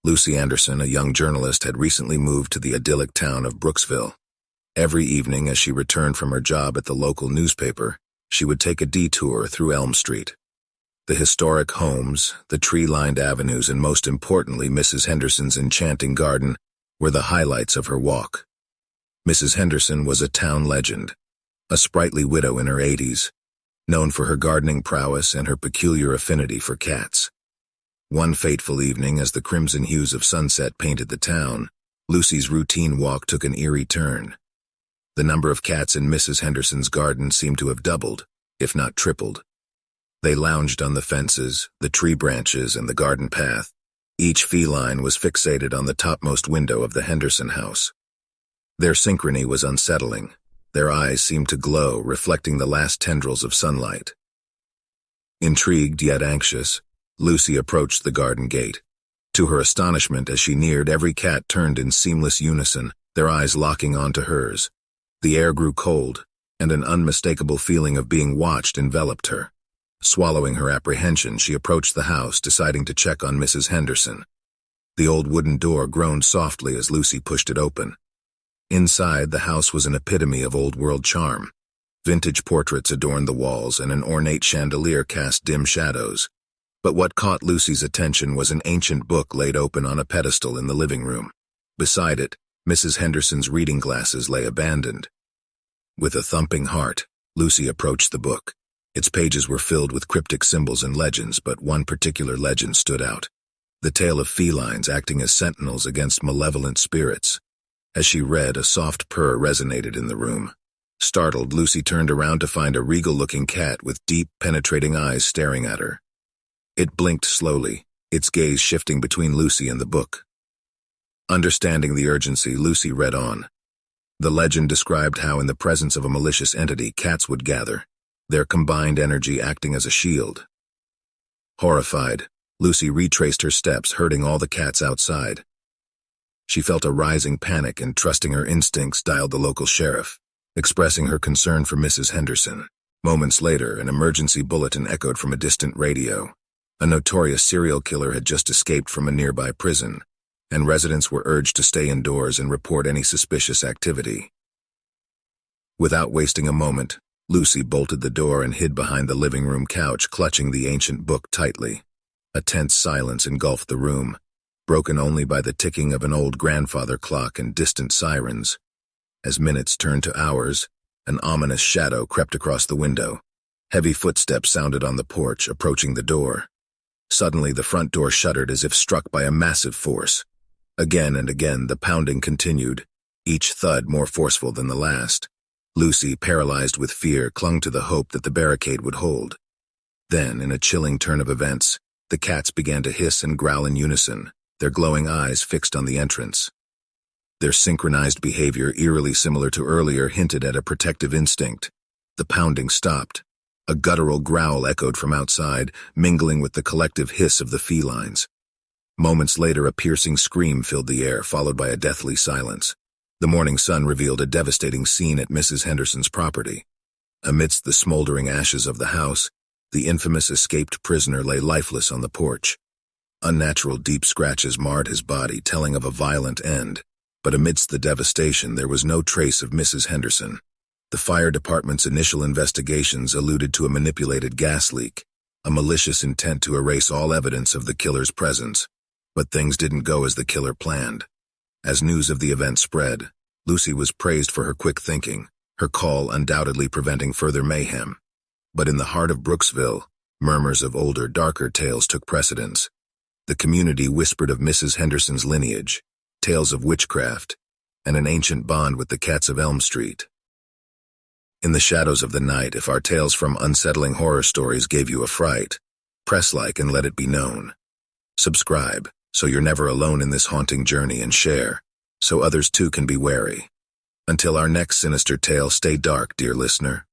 Lucy Anderson, a young journalist, had recently moved to the idyllic town of Brooksville. Every evening as she returned from her job at the local newspaper, she would take a detour through Elm Street. The historic homes, the tree-lined avenues, and most importantly, Mrs. Henderson's enchanting garden were the highlights of her walk. Mrs. Henderson was a town legend, a sprightly widow in her 80s, known for her gardening prowess and her peculiar affinity for cats. One fateful evening, as the crimson hues of sunset painted the town, Lucy's routine walk took an eerie turn. The number of cats in Mrs. Henderson's garden seemed to have doubled, if not tripled. They lounged on the fences, the tree branches, and the garden path. Each feline was fixated on the topmost window of the Henderson house. Their synchrony was unsettling. Their eyes seemed to glow, reflecting the last tendrils of sunlight. Intrigued yet anxious, Lucy approached the garden gate. To her astonishment, as she neared, every cat turned in seamless unison, their eyes locking onto hers. The air grew cold, and an unmistakable feeling of being watched enveloped her. Swallowing her apprehension, she approached the house, deciding to check on Mrs. Henderson. The old wooden door groaned softly as Lucy pushed it open. Inside, the house was an epitome of old-world charm. Vintage portraits adorned the walls, and an ornate chandelier cast dim shadows. But what caught Lucy's attention was an ancient book laid open on a pedestal in the living room. Beside it, Mrs. Henderson's reading glasses lay abandoned. With a thumping heart, Lucy approached the book. Its pages were filled with cryptic symbols and legends, but one particular legend stood out. The tale of felines acting as sentinels against malevolent spirits. As she read, a soft purr resonated in the room. Startled, Lucy turned around to find a regal-looking cat with deep, penetrating eyes staring at her. It blinked slowly, its gaze shifting between Lucy and the book. Understanding the urgency, Lucy read on. The legend described how in the presence of a malicious entity, cats would gather, their combined energy acting as a shield. Horrified, Lucy retraced her steps, herding all the cats outside. She felt a rising panic and, trusting her instincts, dialed the local sheriff, expressing her concern for Mrs. Henderson. Moments later, an emergency bulletin echoed from a distant radio. A notorious serial killer had just escaped from a nearby prison, and residents were urged to stay indoors and report any suspicious activity. Without wasting a moment, Lucy bolted the door and hid behind the living room couch, clutching the ancient book tightly. A tense silence engulfed the room, broken only by the ticking of an old grandfather clock and distant sirens. As minutes turned to hours, an ominous shadow crept across the window. Heavy footsteps sounded on the porch, approaching the door. Suddenly, the front door shuddered as if struck by a massive force. Again and again, the pounding continued, each thud more forceful than the last. Lucy, paralyzed with fear, clung to the hope that the barricade would hold. Then, in a chilling turn of events, the cats began to hiss and growl in unison, their glowing eyes fixed on the entrance. Their synchronized behavior, eerily similar to earlier, hinted at a protective instinct. The pounding stopped. A guttural growl echoed from outside, mingling with the collective hiss of the felines. Moments later, a piercing scream filled the air, followed by a deathly silence. The morning sun revealed a devastating scene at Mrs. Henderson's property. Amidst the smoldering ashes of the house, the infamous escaped prisoner lay lifeless on the porch. Unnatural deep scratches marred his body, telling of a violent end. But amidst the devastation, there was no trace of Mrs. Henderson. The fire department's initial investigations alluded to a manipulated gas leak, a malicious intent to erase all evidence of the killer's presence. But things didn't go as the killer planned. As news of the event spread, Lucy was praised for her quick thinking, her call undoubtedly preventing further mayhem. But in the heart of Brooksville, murmurs of older, darker tales took precedence. The community whispered of Mrs. Henderson's lineage, tales of witchcraft, and an ancient bond with the cats of Elm Street. In the shadows of the night, if our tales from Unsettling Horror Stories gave you a fright, press like and let it be known. Subscribe, so you're never alone in this haunting journey, and share, so others too can be wary. Until our next sinister tale, stay dark, dear listener.